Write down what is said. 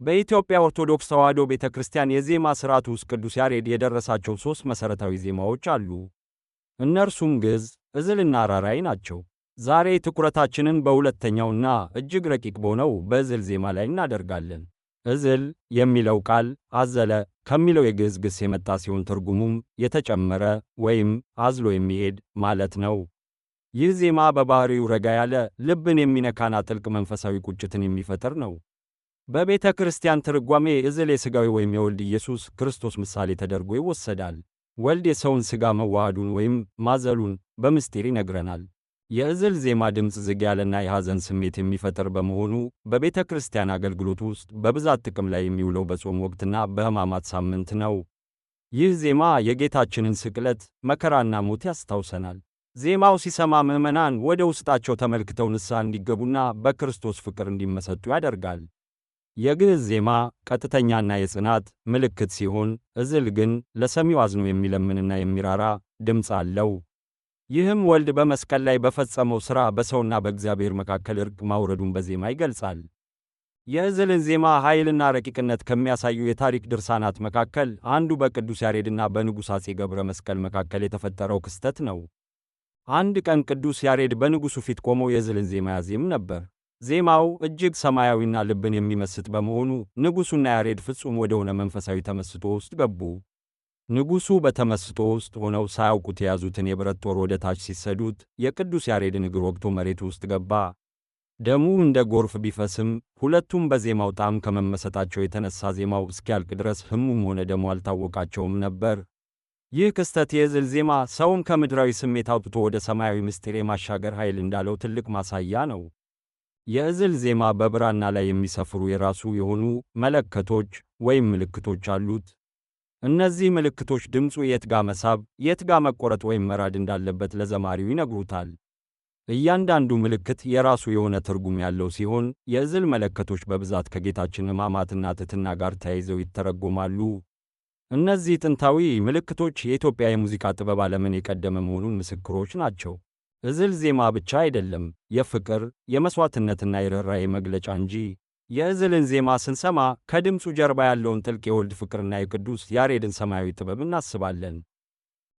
በኢትዮጵያ ኦርቶዶክስ ተዋሕዶ ቤተክርስቲያን የዜማ ሥርዓት ውስጥ ቅዱስ ያሬድ የደረሳቸው 3 መሠረታዊ ዜማዎች አሉ። እነርሱም ግዕዝ፣ ዕዝልና አራራይ ናቸው። ዛሬ ትኩረታችንን በሁለተኛውና እጅግ ረቂቅ በሆነው በዕዝል ዜማ ላይ እናደርጋለን። ዕዝል የሚለው ቃል አዘለ ከሚለው የግዕዝ ግስ የመጣ ሲሆን ትርጉሙም የተጨመረ ወይም አዝሎ የሚሄድ ማለት ነው። ይህ ዜማ በባህሪው ረጋ ያለ፣ ልብን የሚነካና ጥልቅ መንፈሳዊ ቁጭትን የሚፈጥር ነው። በቤተ ክርስቲያን ትርጓሜ ዕዝል የሥጋዊ ወይም የወልድ ኢየሱስ ክርስቶስ ምሳሌ ተደርጎ ይወሰዳል። ወልድ የሰውን ሥጋ መዋሃዱን ወይም ማዘሉን በምስጢር ይነግረናል። የዕዝል ዜማ ድምፅ ዝግ ያለና የሐዘን ስሜት የሚፈጥር በመሆኑ በቤተ ክርስቲያን አገልግሎት ውስጥ በብዛት ጥቅም ላይ የሚውለው በጾም ወቅትና በሕማማት ሳምንት ነው። ይህ ዜማ የጌታችንን ስቅለት፣ መከራና ሞት ያስታውሰናል። ዜማው ሲሰማ ምዕመናን ወደ ውስጣቸው ተመልክተው ንስሐ እንዲገቡና በክርስቶስ ፍቅር እንዲመሰጡ ያደርጋል። የግዕዝ ዜማ ቀጥተኛና የጽናት ምልክት ሲሆን፣ ዕዝል ግን ለሰሚው አዝኖ የሚለምንና የሚራራ ድምፅ አለው። ይህም ወልድ በመስቀል ላይ በፈጸመው ሥራ በሰውና በእግዚአብሔር መካከል ዕርቅ ማውረዱን በዜማ ይገልጻል። የዕዝልን ዜማ ኃይልና ረቂቅነት ከሚያሳዩ የታሪክ ድርሳናት መካከል አንዱ በቅዱስ ያሬድና በንጉሥ አፄ ገብረ መስቀል መካከል የተፈጠረው ክስተት ነው። አንድ ቀን ቅዱስ ያሬድ በንጉሡ ፊት ቆሞ የዕዝልን ዜማ ያዜም ነበር። ዜማው እጅግ ሰማያዊና ልብን የሚመስጥ በመሆኑ ንጉሡና ያሬድ ፍጹም ወደሆነ መንፈሳዊ ተመስጦ ውስጥ ገቡ። ንጉሡ በተመስጦ ውስጥ ሆነው ሳያውቁት የያዙትን የብረት ጦር ወደ ታች ሲሰዱት የቅዱስ ያሬድን እግር ወግቶ መሬት ውስጥ ገባ። ደሙ እንደ ጎርፍ ቢፈስም ሁለቱም በዜማው ጣዕም ከመመሰጣቸው የተነሳ ዜማው እስኪያልቅ ድረስ ሕሙም ሆነ ደሙ አልታወቃቸውም ነበር። ይህ ክስተት የዕዝል ዜማ ሰውን ከምድራዊ ስሜት አውጥቶ ወደ ሰማያዊ ምስጢር የማሻገር ኃይል እንዳለው ትልቅ ማሳያ ነው። የዕዝል ዜማ በብራና ላይ የሚሰፍሩ የራሱ የሆኑ መለከቶች ወይም ምልክቶች አሉት። እነዚህ ምልክቶች ድምፁ የት ጋ መሳብ፣ የት ጋ መቆረጥ ወይም መራድ እንዳለበት ለዘማሪው ይነግሩታል። እያንዳንዱ ምልክት የራሱ የሆነ ትርጉም ያለው ሲሆን የዕዝል መለከቶች በብዛት ከጌታችን ሕማማትና ትሕትና ጋር ተያይዘው ይተረጎማሉ። እነዚህ ጥንታዊ ምልክቶች የኢትዮጵያ የሙዚቃ ጥበብ ዓለምን የቀደመ መሆኑን ምስክሮች ናቸው። ዕዝል ዜማ ብቻ አይደለም፣ የፍቅር የመሥዋዕትነትና የርኅራኄ መግለጫ እንጂ። የዕዝልን ዜማ ስንሰማ ከድምፁ ጀርባ ያለውን ጥልቅ የወልድ ፍቅርና የቅዱስ ያሬድን ሰማያዊ ጥበብ እናስባለን።